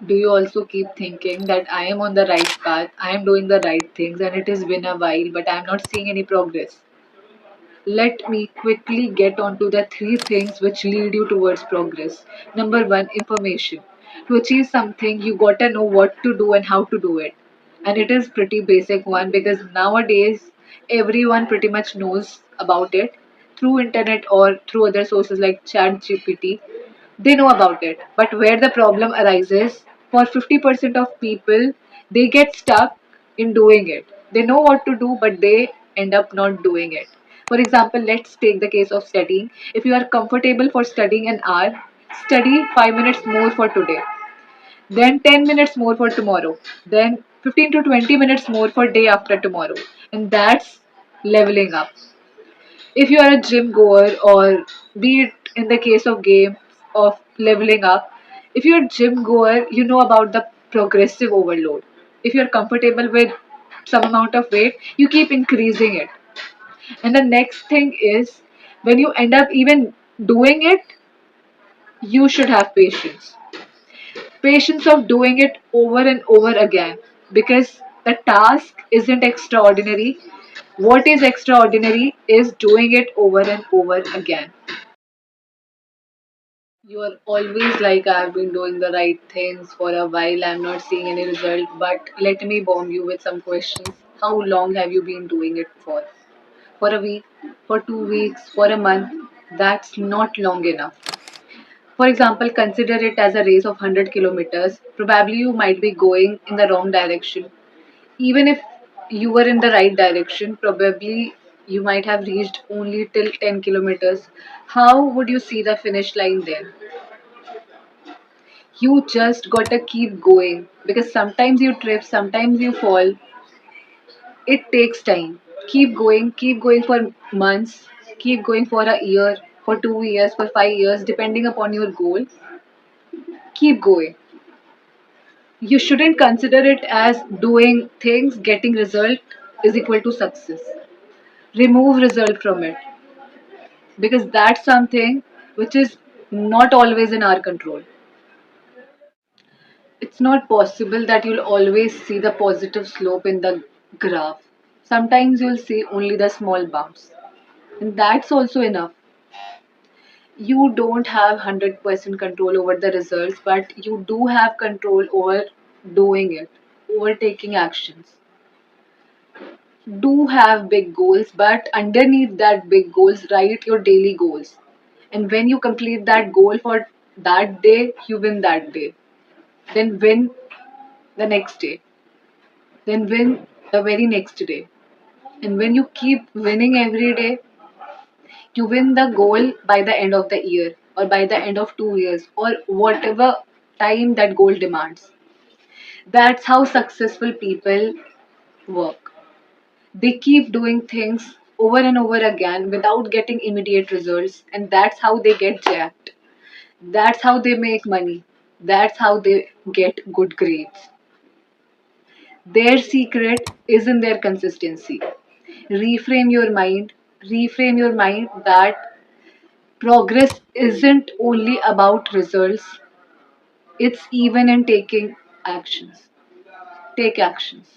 Do you also keep thinking that I am on the right path, I am doing the right things, and it has been a while, but I am not seeing any progress? Let me quickly get on to the three things which lead you towards progress. Number one, information. To achieve something, you gotta know what to do and how to do it. And it is pretty basic one because nowadays everyone pretty much knows about it through internet or through other sources like Chat GPT. They know about it. But where the problem arises, for 50% of people, they get stuck in doing it. They know what to do, but they end up not doing it. For example, let's take the case of studying. If you are comfortable for studying an hour, study 5 minutes more for today, then 10 minutes more for tomorrow, then 15 to 20 minutes more for day after tomorrow. And that's leveling up. If you are a gym goer, or be it in the case of games of leveling up, if you're a gym goer, you know about the progressive overload. If you're comfortable with some amount of weight, you keep increasing it. And the next thing is, when you end up even doing it, you should have patience. Patience of doing it over and over again, because the task isn't extraordinary. What is extraordinary is doing it over and over again. You are always like, I've been doing the right things for a while, I'm not seeing any result. But let me bomb you with some questions. How long have you been doing it for? For a week? For 2 weeks? For a month? That's not long enough. For example, consider it as a race of 100 kilometers. Probably you might be going in the wrong direction. Even if you were in the right direction, probably you might have reached only till 10 kilometers. How would you see the finish line then? You just gotta keep going, because sometimes you trip, sometimes you fall. It takes time. Keep going for months, keep going for a year, for 2 years, for 5 years, depending upon your goal. Keep going. You shouldn't consider it as doing things, getting result is equal to success. Remove result from it, because that's something which is not always in our control. It's not possible that you'll always see the positive slope in the graph. Sometimes you'll see only the small bumps, and that's also enough. You don't have 100% control over the results, but you do have control over doing it, over taking actions. Do have big goals, but underneath that big goals, write your daily goals. And when you complete that goal for that day, you win that day. Then win the next day. Then win the very next day. And when you keep winning every day, you win the goal by the end of the year, or by the end of 2 years, or whatever time that goal demands. That's how successful people work. They keep doing things over and over again without getting immediate results, and that's how they get jacked. That's how they make money. That's how they get good grades. Their secret is in their consistency. Reframe your mind. Reframe your mind that progress isn't only about results, it's even in taking actions. Take actions.